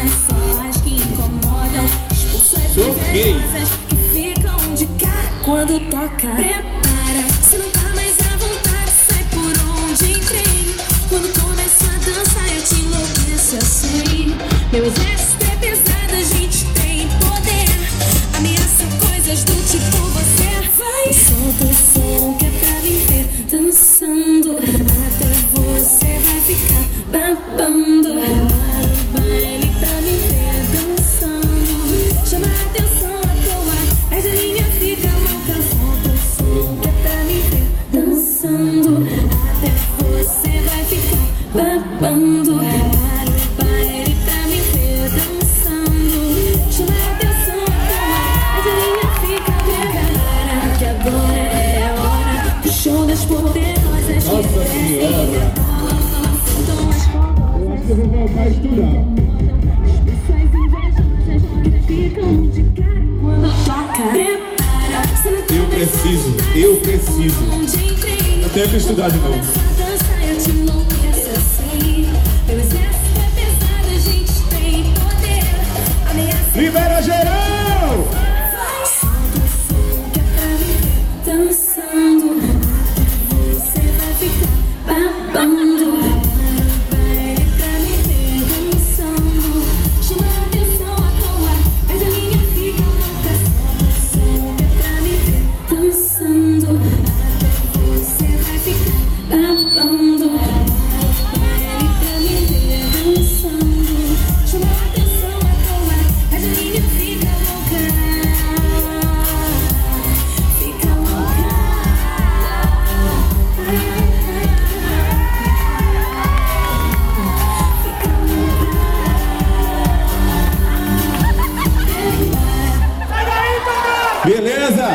nas solas que incomodam. Expulso as invejosas que ficam de cara quando toca. Prepara, se não tá mais à vontade, sai por onde entrei. Quando começo a dançar eu te enlouqueço, eu sei. Meu exército é pesado, a gente tem poder. Ameaça coisas do tipo você vai. Solta o som que é pra me ver dançando. Até você vai ficar babando. Para o baile pra me ver dançando. Chama a atenção à toa, mas a minha fica louca. Solta o som que é pra me ver dançando. Até você vai ficar babando. Para o baile pra me ver dançando. Chama a atenção à toa, mas a minha fica louca. Que agora é a hora do show das poderosas. Nossa Senhora! Eu acho que eu vou voltar a estudar. Eu preciso. Eu tenho que estudar de novo. Libera geral! Dançando, você vai ficar babando. Baile pra me ver dançando. Chama a atenção à toa, mas a minha fica louca. Solta o som que é pra me ver dançando. Até você vai ficar babando. Baile pra me ver dançando. Chama a atenção à toa, mas a minha fica louca. Fica louca. Beleza?